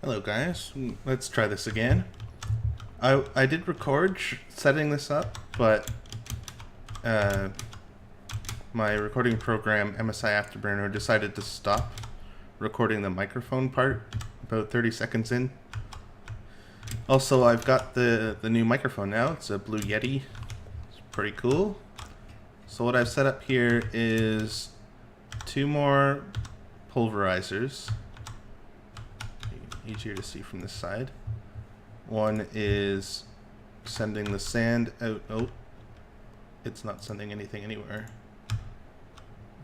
Hello guys, let's try this again. I did record setting this up, but my recording program MSI Afterburner decided to stop recording the microphone part about 30 seconds in. Also, I've got the new microphone now. It's a Blue Yeti. It's pretty cool. So what I've set up here is 2 more pulverizers. Easier to see from this side. One is sending the sand out. Oh, it's not sending anything anywhere.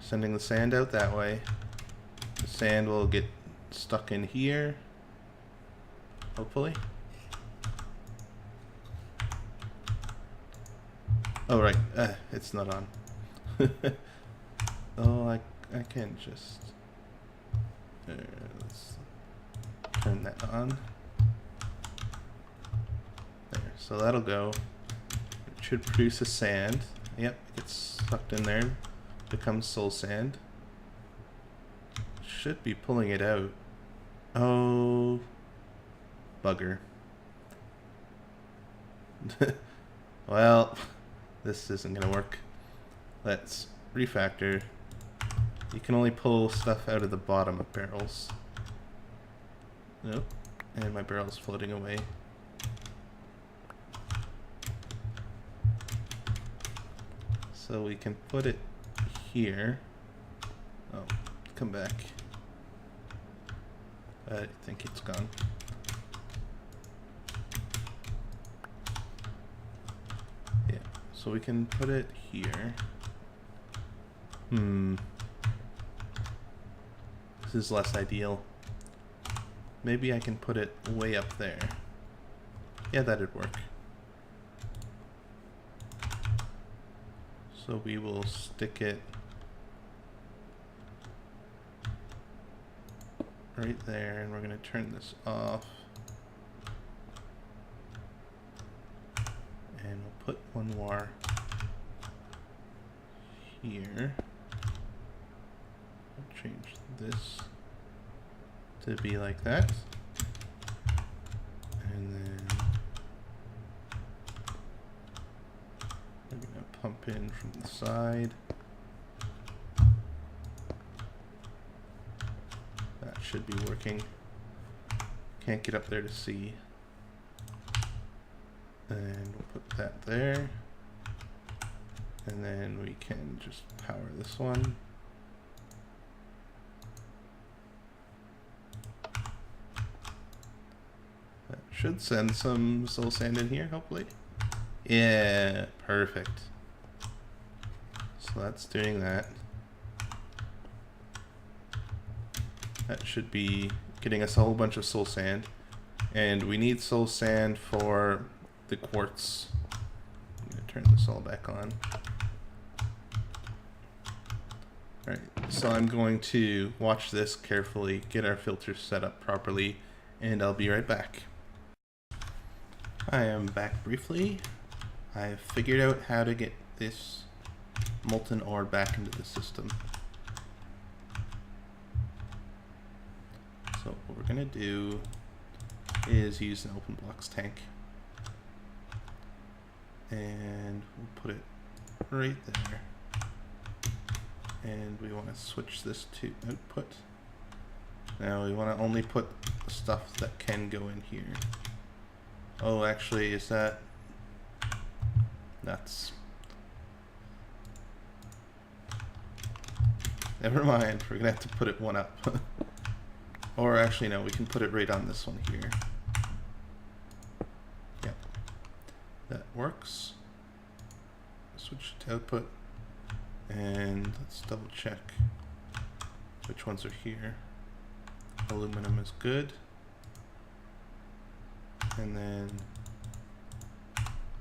Sending the sand out that way. The sand will get stuck in here, hopefully. Oh right, it's not on. Oh, I can just let's turn that on. There, so that'll go. It should produce a sand. Yep, it gets sucked in there, becomes soul sand. Should be pulling it out. Oh, bugger. Well, this isn't gonna work. Let's refactor. You can only pull stuff out of the bottom of barrels. Nope, and my barrel's floating away. So we can put it here. Oh, come back. I think it's gone. Yeah, so we can put it here. This is less ideal. Maybe I can put it way up there. Yeah, that'd work. So we will stick it right there, and we're going to turn this off. And we'll put one more here. I'll change this to be like that. And then we're going to pump in from the side. That should be working. Can't get up there to see. And we'll put that there. And then we can just power this one. That should send some soul sand in here, hopefully. Yeah, perfect. So that's doing that. That should be getting us a whole bunch of soul sand. And we need soul sand for the quartz. I'm going to turn this all back on. Alright, so I'm going to watch this carefully, get our filters set up properly, and I'll be right back. I am back briefly. I've figured out how to get this molten ore back into the system. So what we're going to do is use an open blocks tank. And we'll put it right there. And we want to switch this to output. Now we want to only put the stuff that can go in here. Oh, actually, is that nuts? Never mind, we're gonna have to put it one up. Or actually, no, we can put it right on this one here. Yep, that works. Switch to output, and let's double check which ones are here. Aluminum is good. And then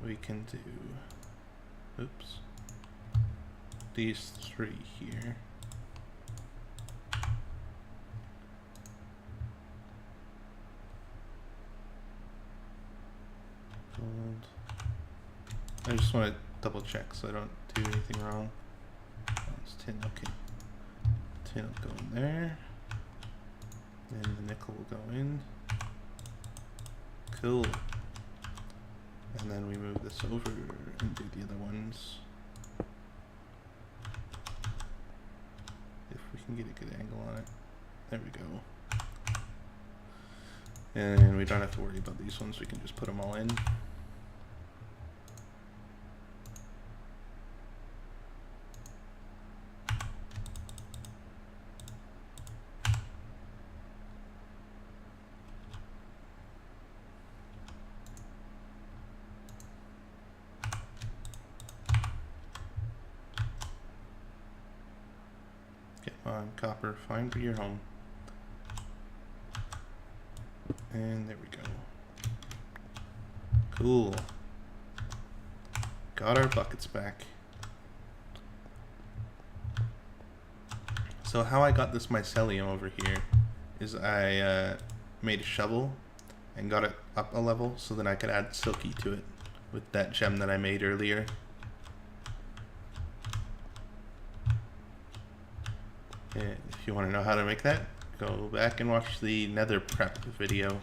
we can do, oops, these 3 here. Gold. I just want to double check so I don't do anything wrong. Oh, it's tin, okay. Tin will go in there. Then the nickel will go in. Cool. And then we move this over and do the other ones. If we can get a good angle on it. There we go. And we don't have to worry about these ones, we can just put them all in. Copper, find your home. And there we go. Cool. Got our buckets back. So how I got this mycelium over here is I made a shovel and got it up a level so that I could add silky to it with that gem that I made earlier. And if you want to know how to make that, go back and watch the nether prep video.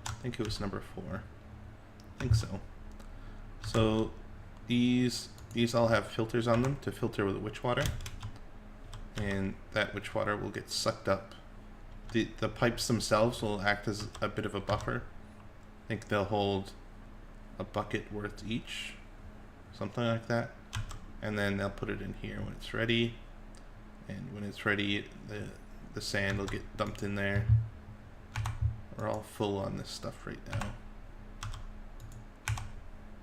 I think it was number 4. I think so. So these all have filters on them to filter with witch water, and that witch water will get sucked up. The pipes themselves will act as a bit of a buffer. I think they'll hold a bucket worth each, something like that. And then they'll put it in here when it's ready. And when it's ready, the sand will get dumped in there. We're all full on this stuff right now.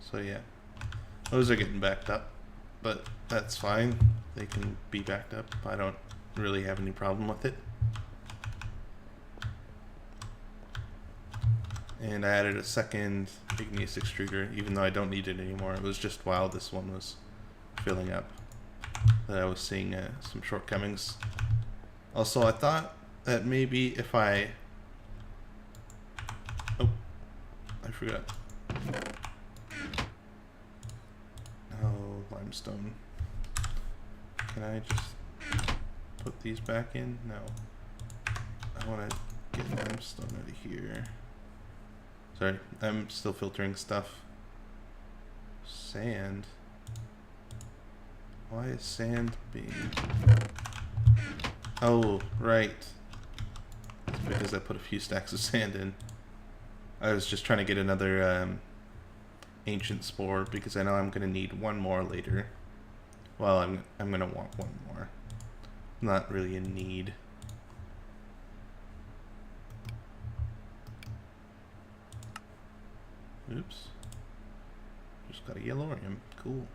So yeah, those are getting backed up, but that's fine. They can be backed up. I don't really have any problem with it. And I added a second igneous extruder, even though I don't need it anymore. It was just while this one was filling up that I was seeing some shortcomings. Also, I thought that maybe if I forgot. Oh, limestone. Can I just put these back in? No. I want to get limestone out of here. Sorry, I'm still filtering stuff. Sand. Why is sand being... Oh, right. It's because I put a few stacks of sand in. I was just trying to get another ancient spore because I know I'm going to need one more later. Well, I'm going to want one more. Not really in need. Oops. Just got a yellorium. Cool.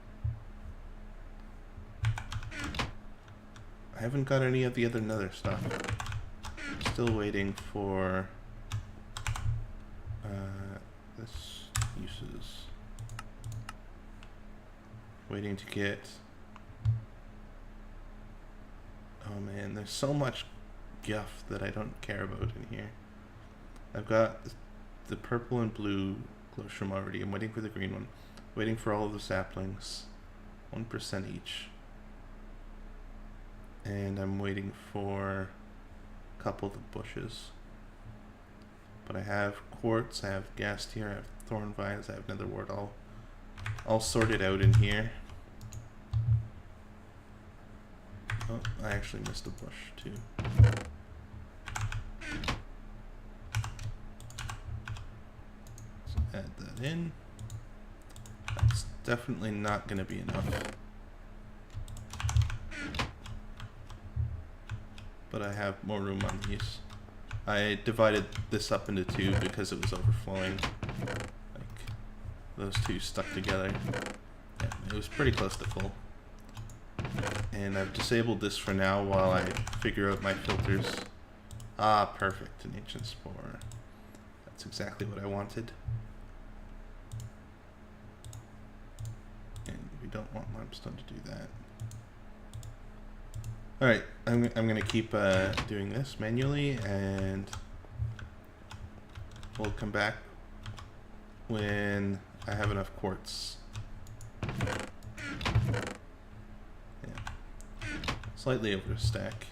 I haven't got any of the other nether stuff. Still waiting for this uses. Waiting to get... Oh man, there's so much guff that I don't care about in here. I've got the purple and blue glowstrom already. I'm waiting for the green one. Waiting for all of the saplings. 1% each. And I'm waiting for a couple of the bushes. But I have quartz, I have ghast here, I have thorn vines, I have nether wart all sorted out in here. Oh, I actually missed a bush too. So add that in. That's definitely not going to be enough. But I have more room on these. I divided this up into 2 because it was overflowing. Like, those 2 stuck together. Yeah, it was pretty close to full. And I've disabled this for now while I figure out my filters. Ah, perfect, an ancient spore. That's exactly what I wanted. And we don't want limestone to do that. Alright, I'm going to keep doing this manually, and we'll come back when I have enough quartz. Yeah. Slightly over a stack.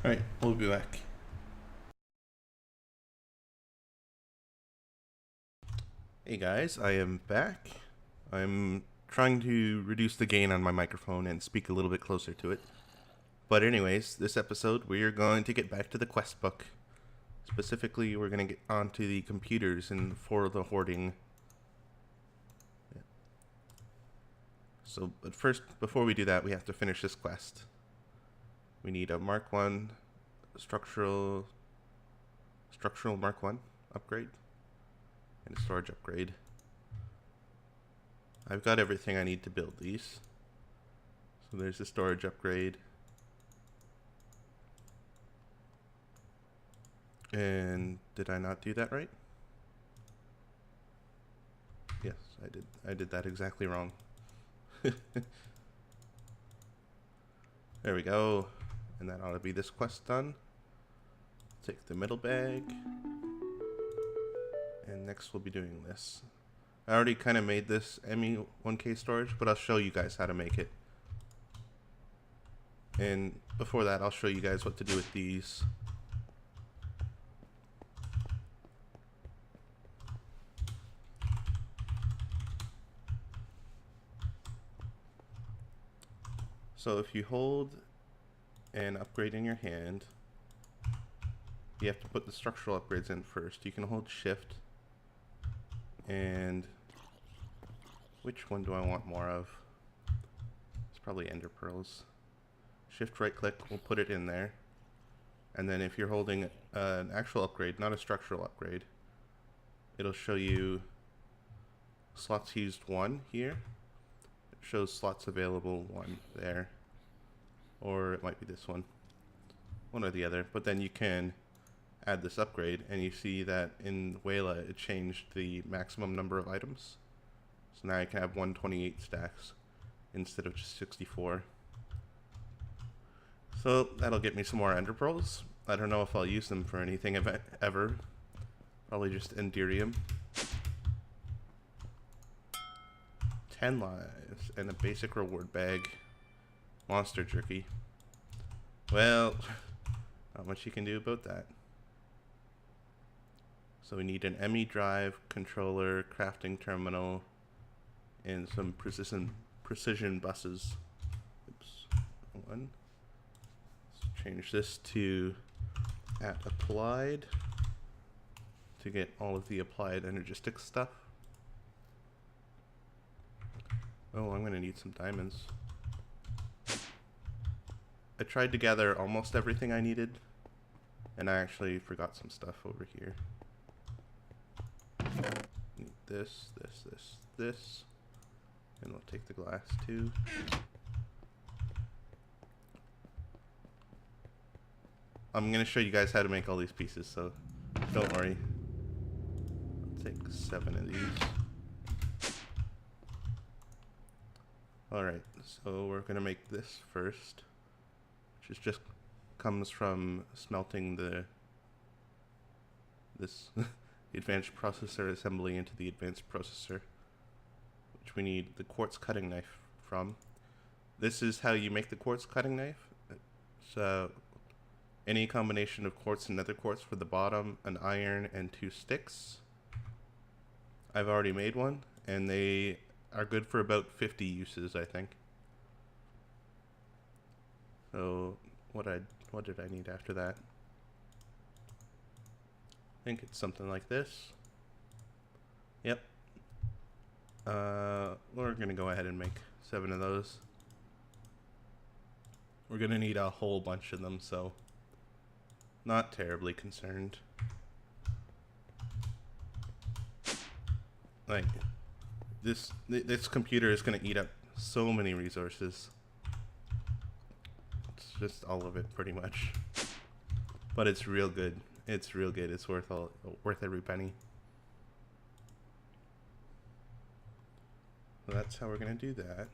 Alright, we'll be back. Hey guys, I am back. I'm trying to reduce the gain on my microphone and speak a little bit closer to it. But anyways, this episode we are going to get back to the quest book. Specifically, we're going to get onto the computers and for the hoarding. So, but first, before we do that, we have to finish this quest. We need a Mark 1 structural Mark 1 upgrade and a storage upgrade. I've got everything I need to build these. So there's the storage upgrade. And did I not do that right? Yes, I did. I did that exactly wrong. There we go. And that ought to be this quest done. Take the middle bag. And next we'll be doing this. I already kind of made this ME 1K storage, but I'll show you guys how to make it. And before that, I'll show you guys what to do with these. So if you hold an upgrade in your hand, you have to put the structural upgrades in first. You can hold shift, and which one do I want more of? It's probably ender pearls. Shift right click, we'll put it in there. And then if you're holding an actual upgrade, not a structural upgrade, it'll show you slots used 1 here. It shows slots available 1 there. Or it might be this one or the other. But then you can add this upgrade, and you see that in YAAAAAY it changed the maximum number of items. So now I can have 128 stacks instead of just 64. So that'll get me some more ender pearls. I don't know if I'll use them for anything ever. Probably just enderium. 10 lives and a basic reward bag. Monster jerky. Well, not much you can do about that. So we need an ME drive, controller, crafting terminal, and some precision buses. Oops, one. Let's change this to @applied to get all of the applied energistic stuff. Oh, I'm gonna need some diamonds. I tried to gather almost everything I needed, and I actually forgot some stuff over here. Need this, and we'll take the glass too. I'm gonna show you guys how to make all these pieces, so don't worry. I'll take 7 of these. Alright, so we're gonna make this first, which is just comes from smelting this advanced processor assembly into the advanced processor, which we need the quartz cutting knife from. This is how you make the quartz cutting knife. So any combination of quartz and nether quartz for the bottom, an iron, and 2 sticks. I've already made one, and they are good for about 50 uses, I think. So what did I need after that? I think it's something like this. Yep. We're gonna go ahead and make 7 of those. We're gonna need a whole bunch of them, so not terribly concerned. Like this computer is gonna eat up so many resources. It's just all of it pretty much. But it's real good. It's real good. It's worth every penny. So that's how we're gonna do that.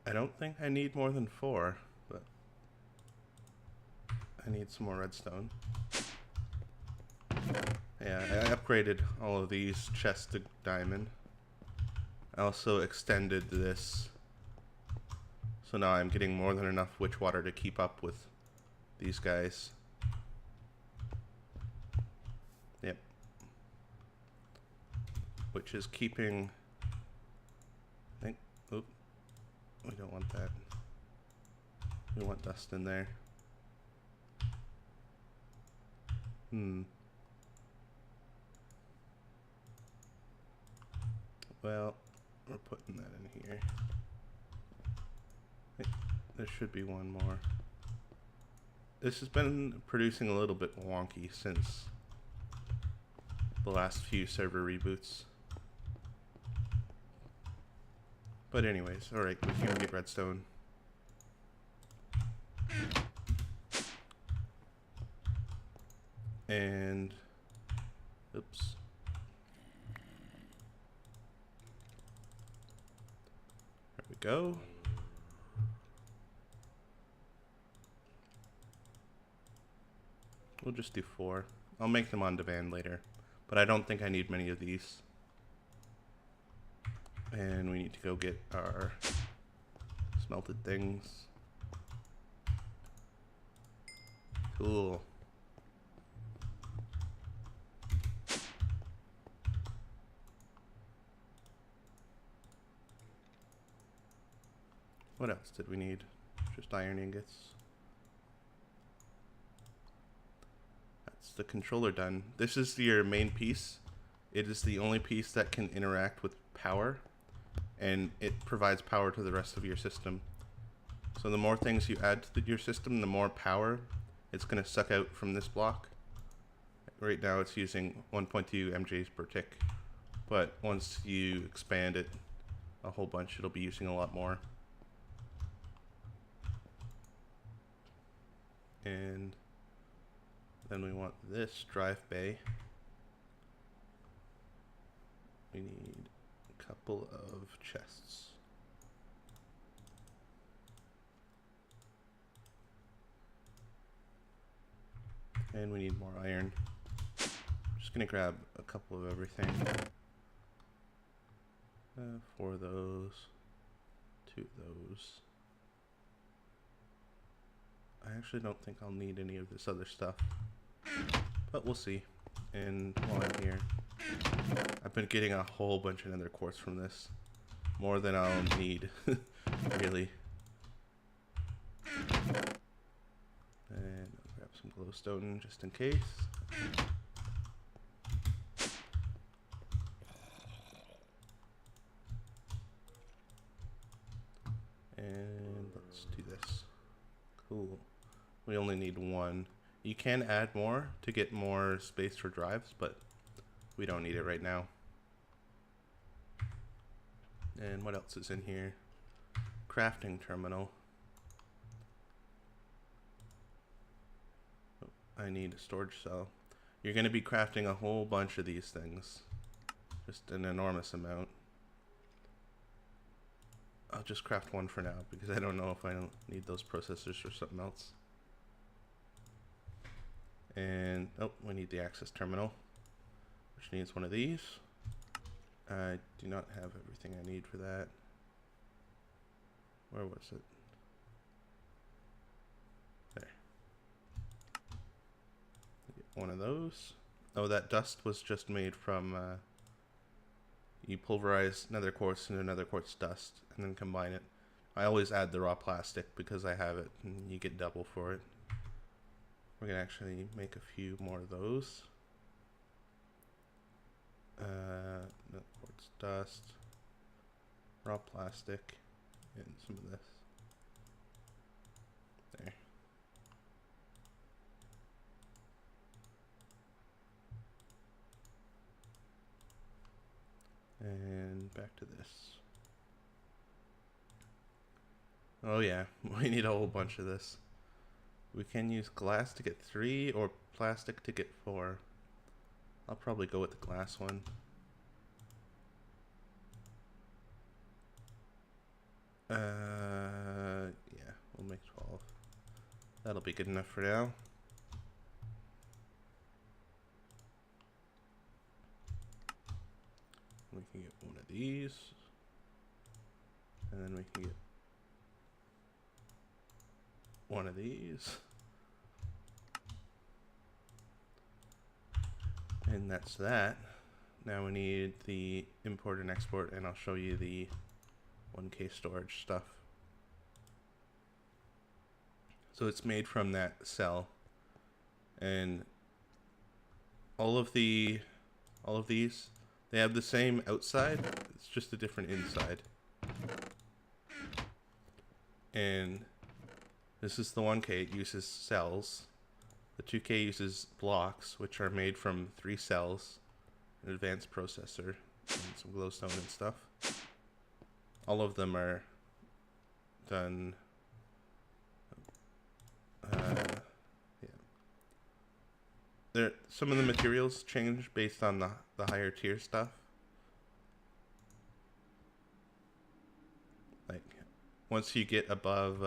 I don't think I need more than 4, but I need some more redstone. Yeah, I upgraded all of these chests to diamond. I also extended this So now I'm getting more than enough witch water to keep up with these guys. Yep. Which is keeping, I think, oop, we don't want that. We want dust in there. Well, we're putting that in here. There should be one more. This has been producing a little bit wonky since the last few server reboots. But anyways, alright, we can get redstone. And, oops. There we go. We'll just do 4. I'll make them on demand later, but I don't think I need many of these. And we need to go get our smelted things. Cool. What else did we need? Just iron ingots. That's the controller done. This is your main piece. It is the only piece that can interact with power, and it provides power to the rest of your system. So the more things you add to your system, the more power it's going to suck out from this block. Right now it's using 1.2 MJs per tick, but once you expand it a whole bunch, it'll be using a lot more. And then we want this drive bay. We need a couple of chests. And we need more iron. Just gonna grab a couple of everything. 4 of those, 2 of those. I actually don't think I'll need any of this other stuff, but we'll see. And while I'm here, I've been getting a whole bunch of nether quartz from this. More than I'll need, really. And I'll grab some glowstone just in case. And let's do this. Cool. We only need 1. You can add more to get more space for drives, but we don't need it right now. And what else is in here? Crafting terminal. Oh, I need a storage cell. You're going to be crafting a whole bunch of these things. Just an enormous amount. I'll just craft 1 for now because I don't know if I don't need those processors or something else. And oh, we need the access terminal, which needs one of these. I do not have everything I need for that. Where was it? There. Get one of those. Oh, that dust was just made from you pulverize nether quartz into nether quartz dust and then combine it. I always add the raw plastic because I have it and you get double for it. We're gonna actually make a few more of those. Nether quartz dust, raw plastic, and some of this. There. And back to this. Oh yeah, we need a whole bunch of this. We can use glass to get 3 or plastic to get 4. I'll probably go with the glass one. Yeah, we'll make 12. That'll be good enough for now. We can get one of these. And then we can get one of these. And that's that. Now we need the import and export, and I'll show you the 1K storage stuff. So it's made from that cell, and all of these, they have the same outside, it's just a different inside. And this is the 1K, it uses cells. The 2K uses blocks, which are made from 3 cells, an advanced processor, and some glowstone and stuff. All of them are done, some of the materials change based on the higher tier stuff. Like, once you get above,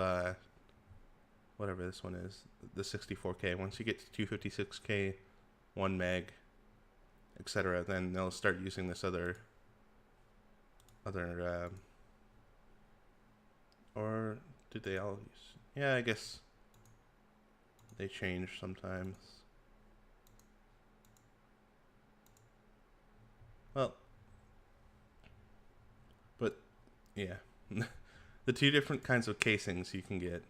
whatever this one is, the 64K, once you get to 256K, 1 meg, etc., then they'll start using this other, or did they all use? Yeah, I guess they change sometimes. Well, but yeah, the 2 different kinds of casings you can get.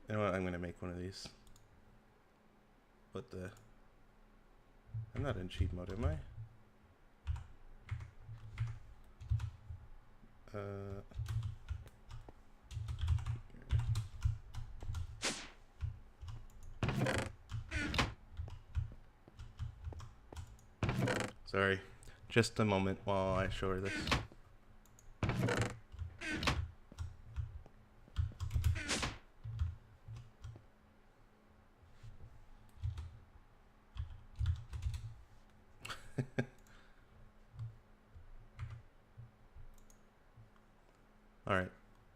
You know what? I'm gonna make one of these. What the? I'm not in cheat mode, am I? Sorry, just a moment while I show her this. Alright,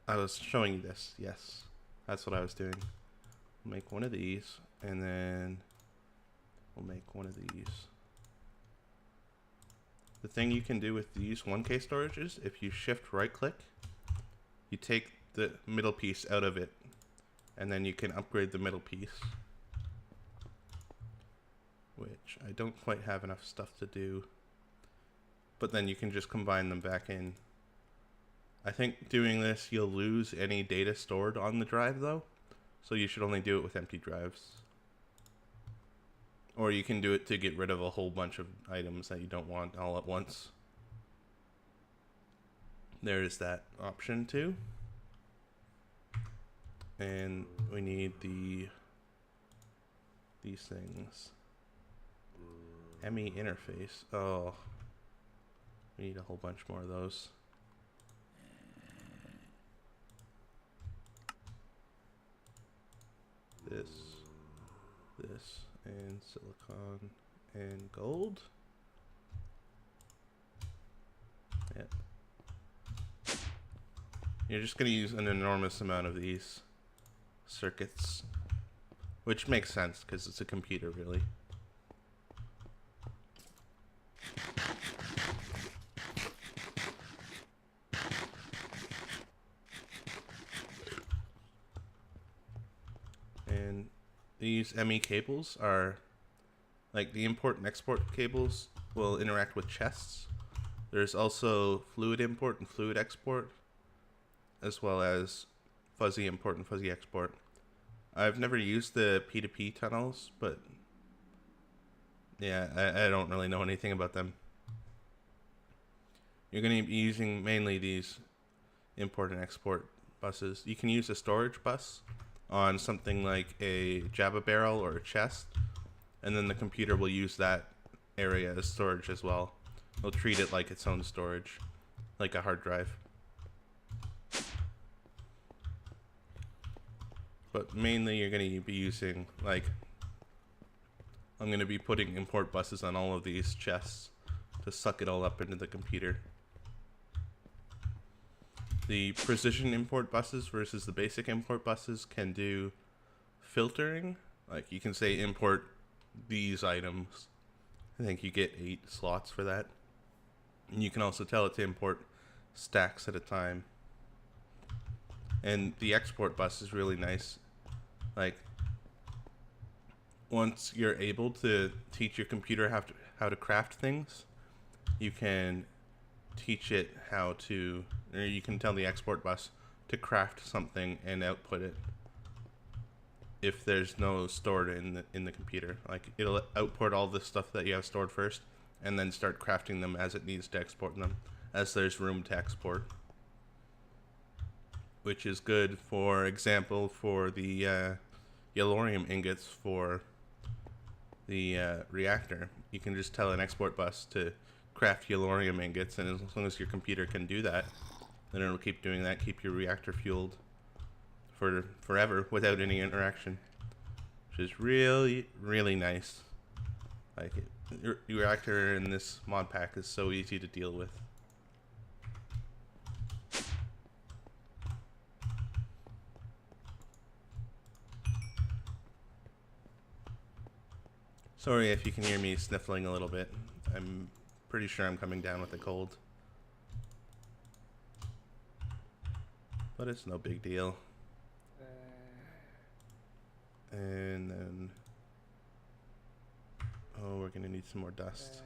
I was showing you this, yes. That's what I was doing. We'll make one of these, and then we'll make one of these. The thing you can do with these 1K storages, if you shift right click, you take the middle piece out of it, and then you can upgrade the middle piece. Which I don't quite have enough stuff to do. But then you can just combine them back in. I think doing this, you'll lose any data stored on the drive though. So you should only do it with empty drives. Or you can do it to get rid of a whole bunch of items that you don't want all at once. There is that option too. And we need these things. ME interface. Oh, we need a whole bunch more of those. This, and silicon, and gold. Yep. You're just going to use an enormous amount of these circuits, which makes sense because it's a computer, really. And these ME cables are like the import and export cables will interact with chests. There's also fluid import and fluid export, as well as fuzzy import and fuzzy export. I've never used the P2P tunnels, but yeah, I don't really know anything about them. You're going to be using mainly these import and export buses. You can use a storage bus on something like a Java barrel or a chest, and then the computer will use that area as storage as well. It'll treat it like its own storage, like a hard drive. But mainly you're going to be using, like, I'm going to be putting import buses on all of these chests to suck it all up into the computer. The precision import buses versus the basic import buses can do filtering. Like, you can say import these items. I think you get 8 slots for that. And you can also tell it to import stacks at a time. And the export bus is really nice. Like, once you're able to teach your computer how to craft things, you can teach it how to, or you can tell the export bus to craft something and output it. If there's no stored in the computer, like it'll output all the stuff that you have stored first, and then start crafting them as it needs to export them, as there's room to export. Which is good, for example, for the YAAAAAY ingots for the reactor. You can just tell an export bus to craft YAAAAAAY ingots, and as long as your computer can do that, then it'll keep doing that, keep your reactor fueled for forever without any interaction, which is really, really nice. Like, your reactor in this mod pack is so easy to deal with. Sorry if you can hear me sniffling a little bit. I'm pretty sure I'm coming down with a cold. But it's no big deal. And then... oh, we're gonna need some more dust.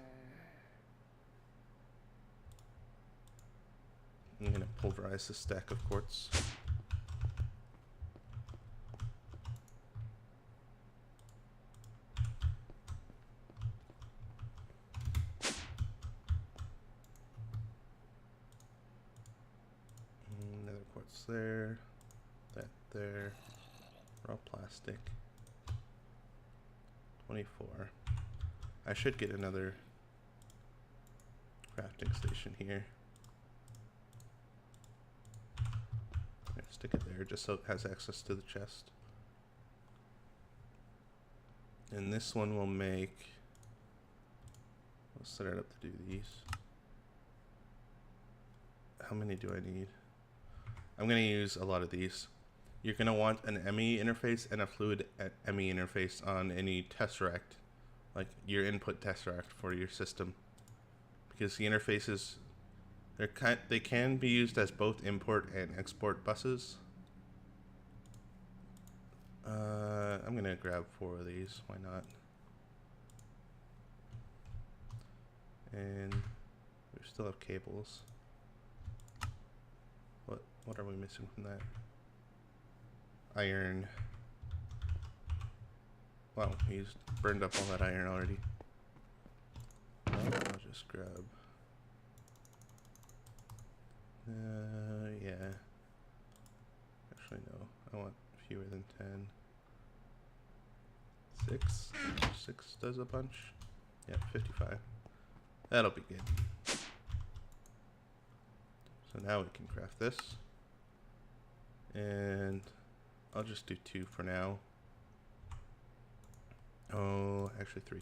I'm gonna pulverize this stack of quartz. Another quartz there, that there, raw plastic. 24. I should get another crafting station here. Stick it there just so it has access to the chest. And this one will make... we'll set it up to do these. How many do I need? I'm going to use a lot of these. You're going to want an ME interface and a fluid ME interface on any tesseract, like your input tesseract for your system, because the interfaces, they can be used as both import and export buses. I'm going to grab 4 of these, why not? And we still have cables. What are we missing from that? Iron. Wow, he's burned up all that iron already. I'll just grab... yeah. Actually, no. I want fewer than 10. 6. 6 does a bunch. Yeah, 55. That'll be good. So now we can craft this. And I'll just do 2 for now. Oh, actually 3.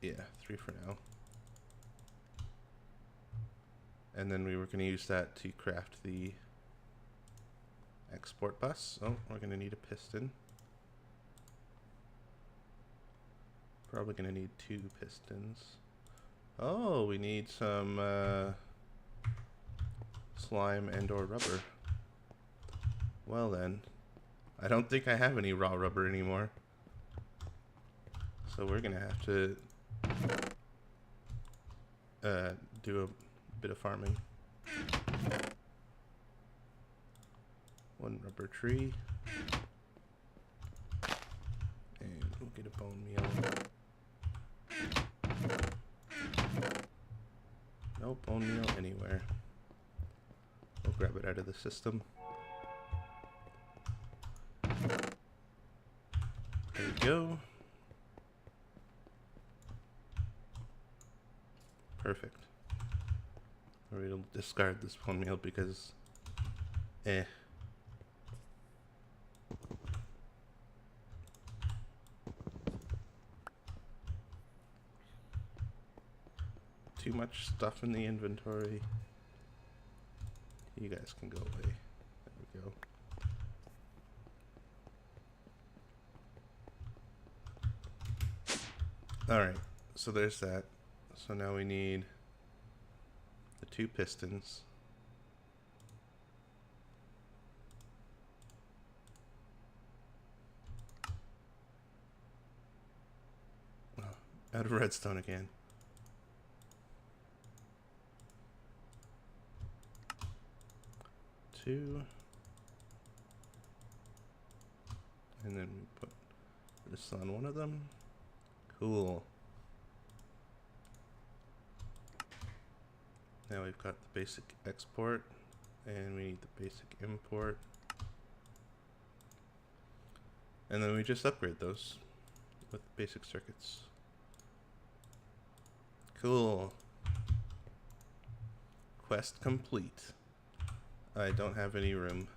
Yeah, 3 for now. And then we were going to use that to craft the export bus. Oh, we're going to need a piston. Probably going to need 2 pistons. Oh, we need some slime and or rubber. Well then, I don't think I have any raw rubber anymore. So we're gonna have to do a bit of farming. 1 rubber tree. And we'll get a bone meal. No bone meal anywhere. We'll grab it out of the system. There we go. Perfect. We'll discard this bone meal because too much stuff in the inventory. You guys can go away. There we go. Alright, so there's that. So now we need the 2 pistons. Out of redstone again. Two. And then we put this on one of them. Cool. Now we've got the basic export, and we need the basic import. And then we just upgrade those with basic circuits. Cool. Quest complete. I don't have any room.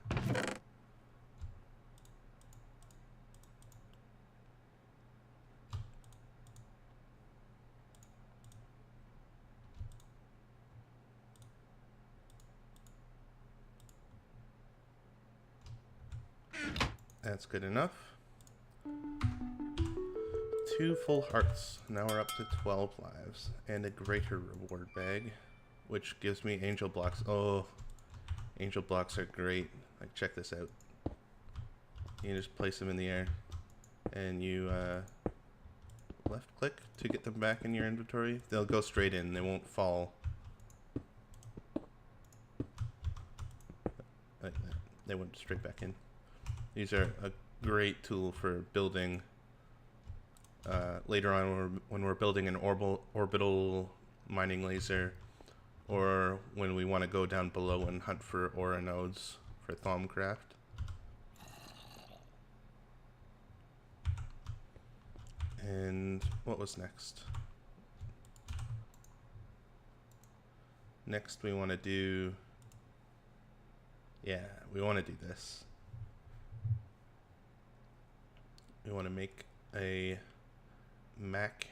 That's good enough. 2 full hearts. Now we're up to 12 lives. And a greater reward bag, which gives me angel blocks. Oh, angel blocks are great. Like, check this out. You can just place them in the air. And you left click to get them back in your inventory. They'll go straight in. They won't fall. Like that. They went straight back in. These are a great tool for building later on when we're building an orbital mining laser, or when we want to go down below and hunt for aura nodes for Thaumcraft. And what was next? Next we want to do... Yeah, we want to do this. We want to make a Mac.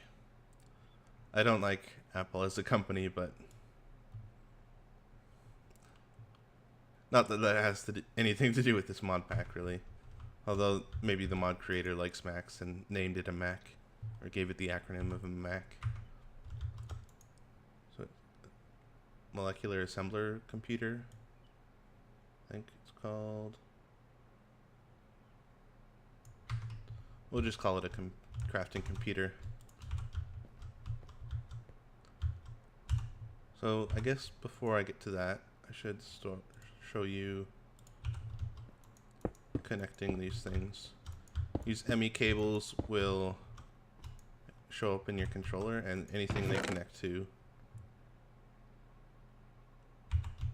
I don't like Apple as a company, but not that that has anything to do with this mod pack, really. Although maybe the mod creator likes Macs and named it a Mac, or gave it the acronym of a Mac. So, molecular assembler computer, I think it's called. We'll just call it a crafting computer. So I guess before I get to that, I should show you connecting these things. These ME cables will show up in your controller, and anything they connect to.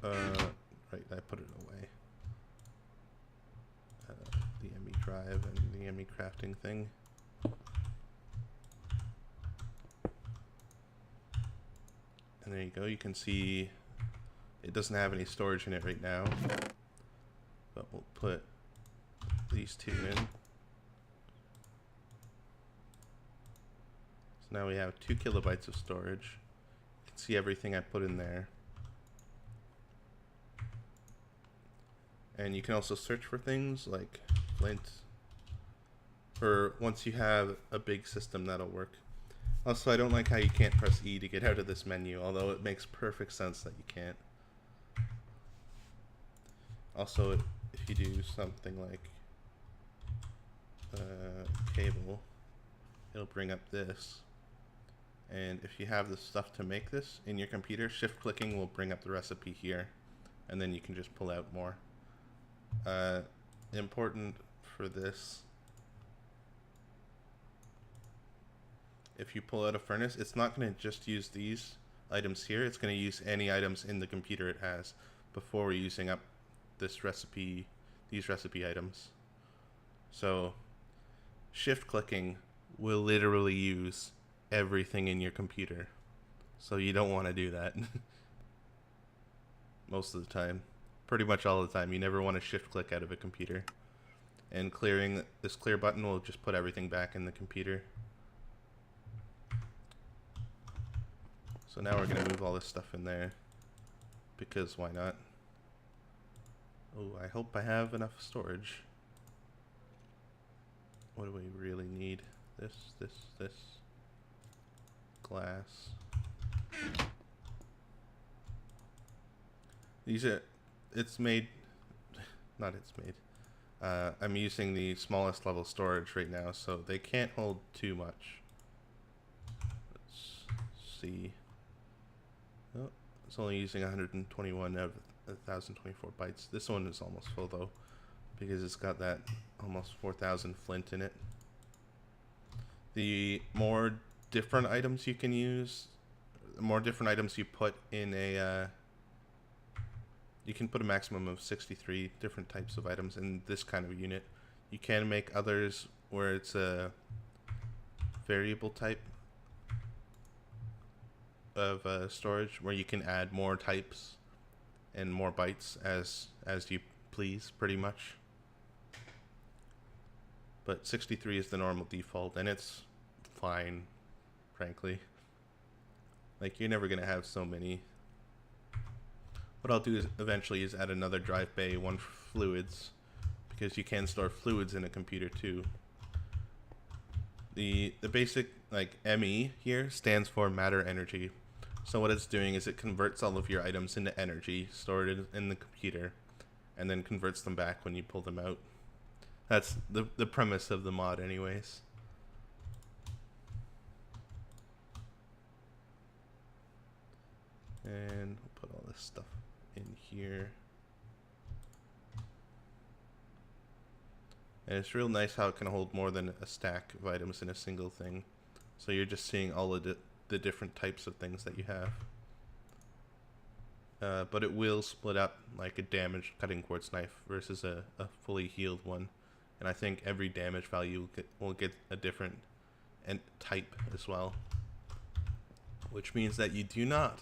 Right, I put it away. The ME drive and the ME crafting thing. And there you go. You can see it doesn't have any storage in it right now, but we'll put these 2 in. So now we have 2 kilobytes of storage. You can see everything I put in there. And you can also search for things like flint. For once you have a big system, that'll work. Also, I don't like how you can't press E to get out of this menu, although it makes perfect sense that you can't. Also, if you do something like cable, it'll bring up this. And if you have the stuff to make this in your computer, shift clicking will bring up the recipe here, and then you can just pull out more. Important for this, if you pull out a furnace, it's not going to just use these items here, it's going to use any items in the computer it has before using up this recipe, these recipe items. So shift clicking will literally use everything in your computer, so you don't want to do that. Most of the time, pretty much all the time, you never want to shift click out of a computer. And clearing this clear button will just put everything back in the computer. So now we're going to move all this stuff in there, because why not? Oh, I hope I have enough storage. What do we really need? This. Glass. These are, I'm using the smallest level storage right now, so they can't hold too much. see. Oh, it's only using 121 out of 1024 bytes. This one is almost full though, because it's got that almost 4,000 flint in it. The more different items you can use, the more different items you put in a, you can put a maximum of 63 different types of items in this kind of unit. You can make others where it's a variable type of storage, where you can add more types and more bytes as you please, pretty much. But 63 is the normal default, and it's fine, frankly. Like, you're never gonna have so many. What I'll do is eventually is add another drive bay, one for fluids, because you can store fluids in a computer too. The basic, like, ME here stands for matter energy. So what it's doing is it converts all of your items into energy stored in the computer, and then converts them back when you pull them out. That's the premise of the mod anyways. And we'll put all this stuff in here. And it's real nice how it can hold more than a stack of items in a single thing. So you're just seeing all of the different types of things that you have. But it will split up like a damaged cutting quartz knife versus a fully healed one. And I think every damage value will get a different type as well. Which means that you do not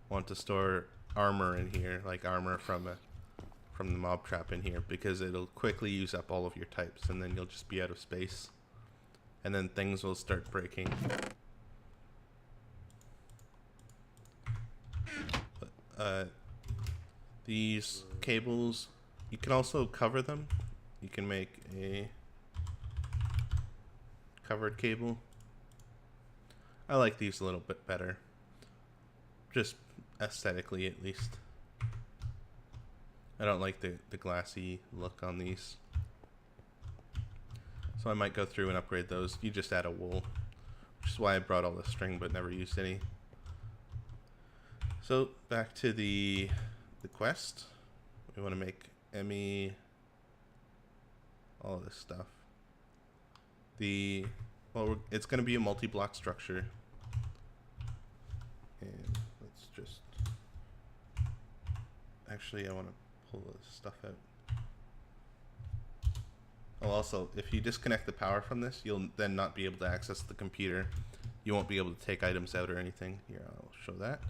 want to store armor in here, like armor from the mob trap in here, because it'll quickly use up all of your types, and then you'll just be out of space. And then things will start breaking. These cables, you can also cover them. You can make a covered cable. I like these a little bit better, just aesthetically at least. I don't like the glassy look on these, so I might go through and upgrade those. You just add a wool, which is why I brought all the string but never used any. So back to the quest. We want to make ME, all of this stuff. It's going to be a multi-block structure, and let's just, actually I want to pull this stuff out. Oh, also, if you disconnect the power from this, you'll then not be able to access the computer. You won't be able to take items out or anything. Here, I'll show that.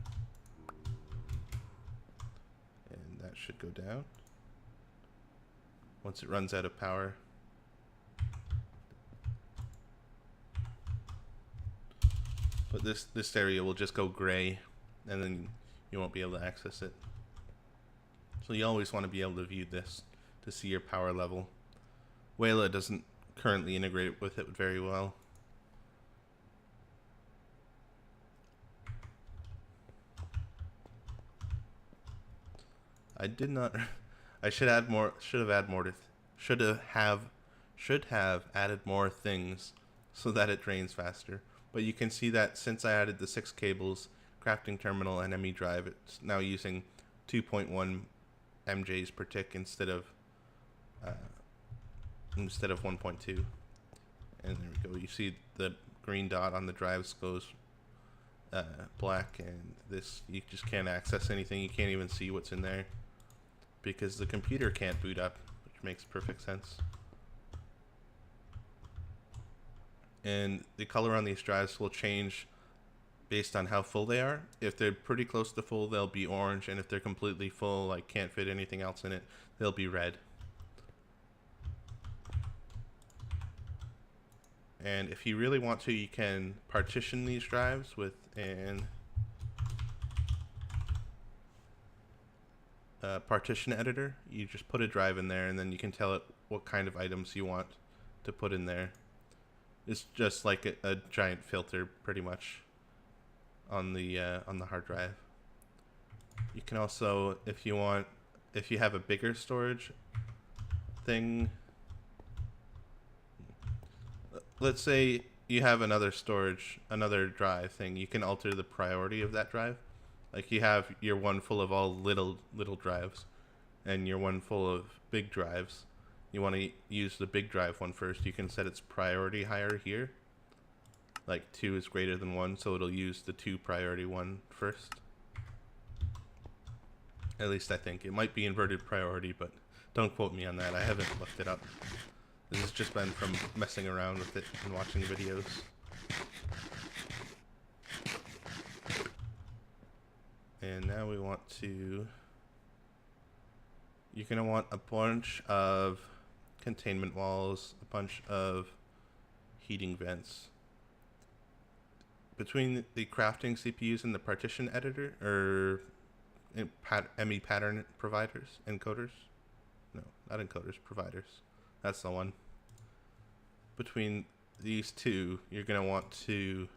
And that should go down once it runs out of power. But this area will just go gray, and then you won't be able to access it. So you always want to be able to view this to see your power level. YAAAAAY doesn't currently integrate with it very well. I did not. I should add more. Should have added more things so that it drains faster. But you can see that since I added the 6 cables, crafting terminal, and ME drive, it's now using 2.1 MJs per tick instead of 1.2. And there we go. You see the green dot on the drives goes black, and this, you just can't access anything. You can't even see what's in there because the computer can't boot up, which makes perfect sense. And the color on these drives will change based on how full they are. If they're pretty close to full, they'll be orange, and if they're completely full, like can't fit anything else in it, they'll be red. And if you really want to, you can partition these drives with an partition editor. You just put a drive in there, and then you can tell it what kind of items you want to put in there. It's just like a giant filter, pretty much, on the hard drive. You can also, if you have a bigger storage thing, let's say you have another storage, another drive thing, you can alter the priority of that drive. Like you have your one full of all little drives, and your one full of big drives. You want to use the big drive one first. You can set its priority higher here. Like 2 is greater than 1, so it'll use the 2 priority one first. At least I think. It might be inverted priority, but don't quote me on that. I haven't looked it up. This has just been from messing around with it and watching videos. And now we want to... You're going to want a bunch of containment walls, a bunch of heating vents. Between the crafting CPUs and the partition editor, or ME pattern providers, encoders? No, not encoders, providers. That's the one. Between these two, you're going to want to...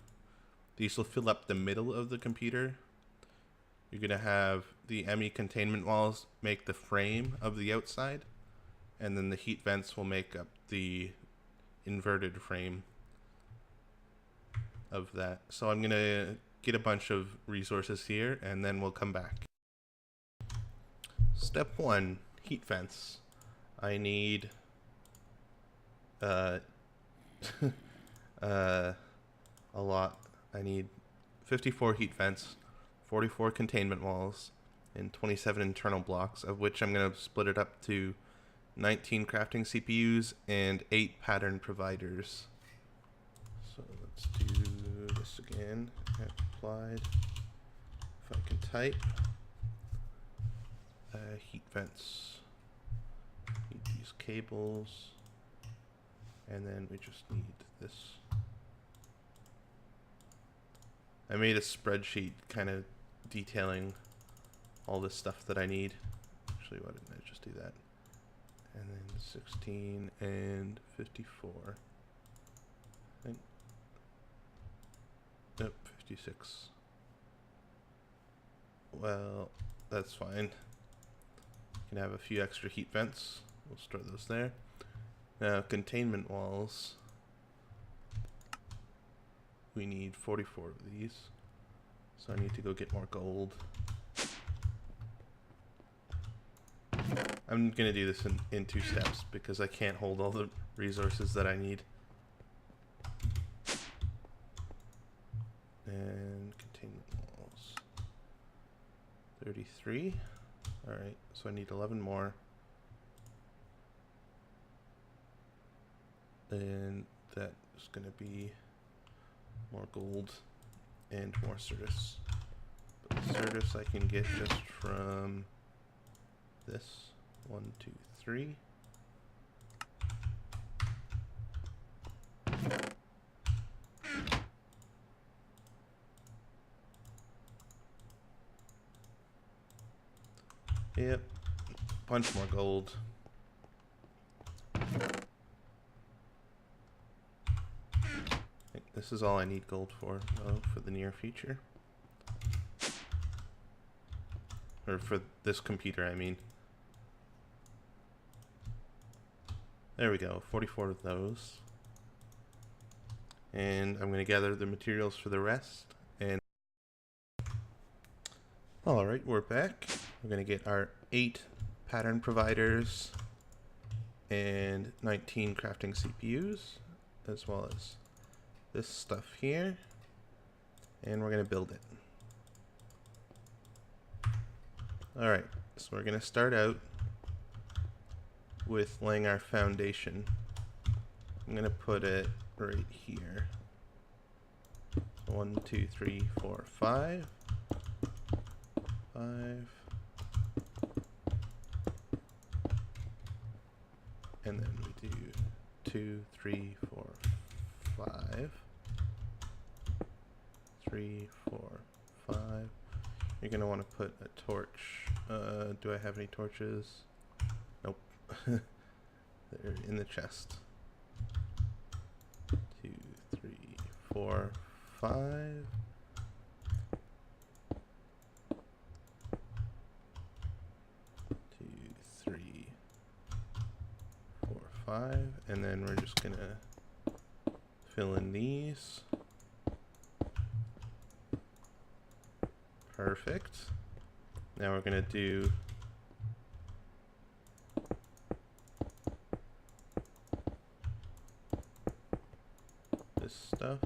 These will fill up the middle of the computer. You're going to have the ME containment walls make the frame of the outside, and then the heat vents will make up the inverted frame of that. So I'm going to get a bunch of resources here, and then we'll come back. Step 1, heat vents. I need a lot. I need 54 heat vents, 44 containment walls, and 27 internal blocks, of which I'm going to split it up to 19 crafting CPUs and 8 pattern providers. So let's do this again. Applied. If I can type. Heat vents. Need these cables. And then we just need this. I made a spreadsheet kind of detailing all this stuff that I need. Actually, why didn't I just do that? And then 16 and 54. I think. Nope, 56. Well, that's fine. You can have a few extra heat vents. We'll store those there. Now, containment walls. We need 44 of these. So I need to go get more gold. I'm going to do this in 2 steps because I can't hold all the resources that I need. And containment walls. 33. Alright, so I need 11 more. And that is going to be more gold and more Certus. But the Certus I can get just from this. 1, 2, 3. Yep, bunch more gold. This is all I need gold for, though, for the near future. Or for this computer, I mean. There we go, 44 of those. And I'm going to gather the materials for the rest. And alright, we're back. We're going to get our 8 pattern providers and 19 crafting CPUs, as well as this stuff here, and we're going to build it. Alright, so we're going to start out with laying our foundation. I'm going to put it right here. 1, 2, 3, 4, 5. 5. And then we do 2, 3, 4, 5. 3, 4, 5. You're going to want to put a torch. Do I have any torches? Nope. They're in the chest. 2, 3, 4, 5. 2, 3, 4, 5. And then we're just going to fill in these. Perfect. Now we're going to do this stuff.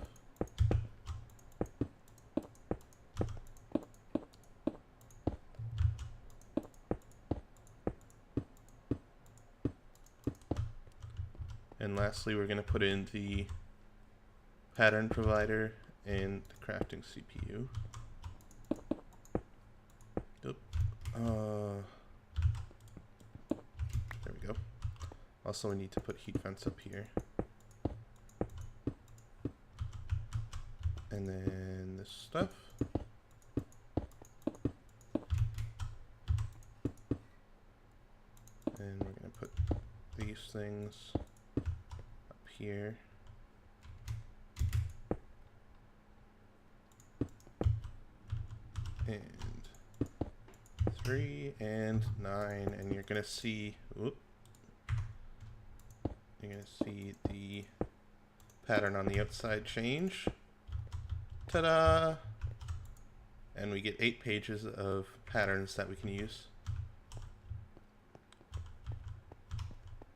And lastly, we're going to put in the pattern provider and the crafting CPU. There we go. Also, we need to put heat vents up here. And then this stuff. And we're going to put these things up here. And 3 and 9, and you're gonna see, you're gonna see the pattern on the outside change. Ta-da! And we get 8 pages of patterns that we can use.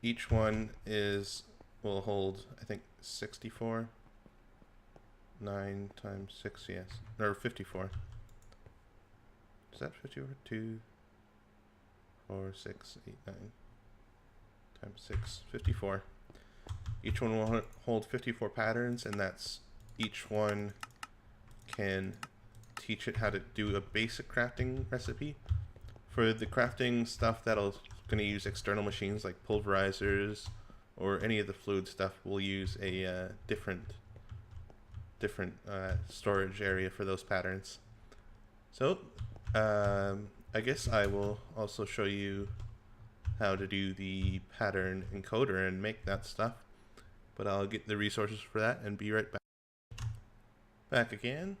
Each one will hold, I think, 64. 9 times 6, yes, or 54. Is that 54? 2, 4, 6, 8, 9 times 6, 54. Each one will hold 54 patterns, and that's each one can teach it how to do a basic crafting recipe. For the crafting stuff that'll going to use external machines like pulverizers or any of the fluid stuff, we'll use a different storage area for those patterns. So I guess I will also show you how to do the pattern encoder and make that stuff, but I'll get the resources for that and be right back. Back again.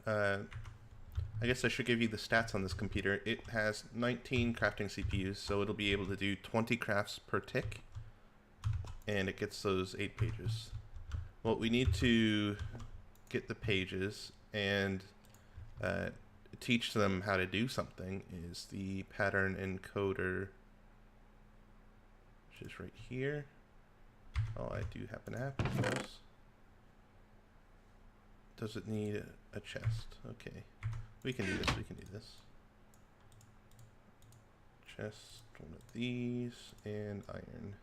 I guess I should give you the stats on this computer. It has 19 crafting CPUs, so it'll be able to do 20 crafts per tick, and it gets those 8 pages. What we need to get the pages and teach them how to do something is the pattern encoder, which is right here. Oh, I do happen to have those. Does it need a chest? Okay, we can do this, we can do this. Chest, one of these, and iron.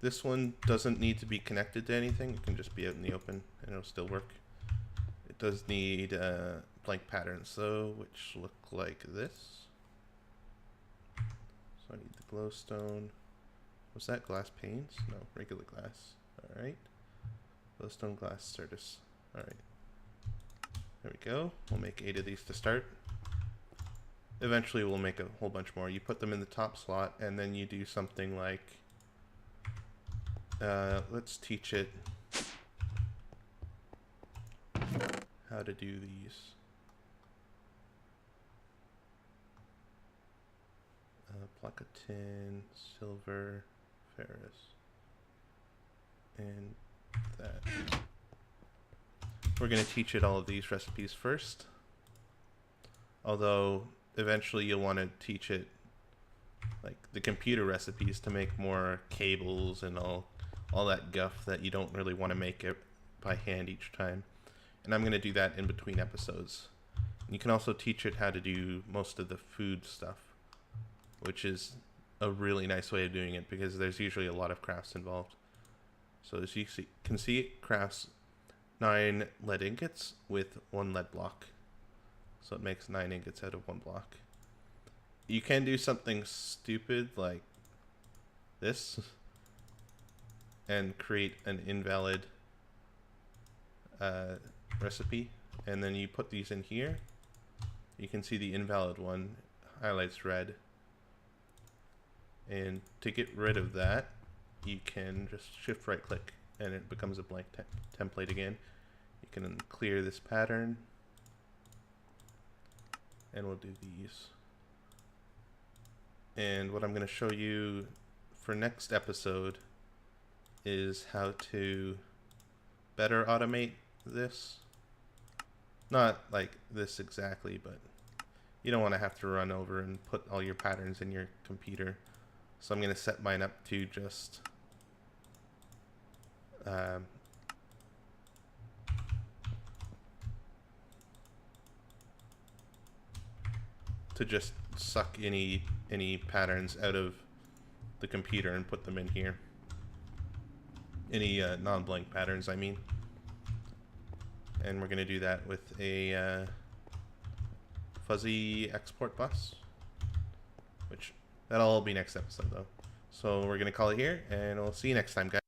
This one doesn't need to be connected to anything, it can just be out in the open and it'll still work. It does need blank patterns though, which look like this. So I need the glowstone. Was that glass panes? No, regular glass. Alright. Glowstone, glass, Certus. Alright. There we go. We'll make 8 of these to start. Eventually we'll make a whole bunch more. You put them in the top slot and then you do something like let's teach it how to do these. Placotin, silver, ferrous, and that. We're going to teach it all of these recipes first, although eventually you'll want to teach it like the computer recipes to make more cables and all that guff that you don't really want to make it by hand each time. And I'm going to do that in between episodes. And you can also teach it how to do most of the food stuff, which is a really nice way of doing it because there's usually a lot of crafts involved. So as you can see, it crafts 9 lead ingots with 1 lead block. So it makes 9 ingots out of 1 block. You can do something stupid like this and create an invalid recipe, and then you put these in here. You can see the invalid one highlights red, and to get rid of that you can just shift right click and it becomes a blank template again. You can clear this pattern and we'll do these. And what I'm going to show you for next episode is how to better automate this. Not like this exactly, but you don't want to have to run over and put all your patterns in your computer. So I'm going to set mine up to just suck any patterns out of the computer and put them in here. Any non-blank patterns, I mean. And we're going to do that with a fuzzy export bus, which that'll all be next episode though. So we're going to call it here, and we'll see you next time, guys.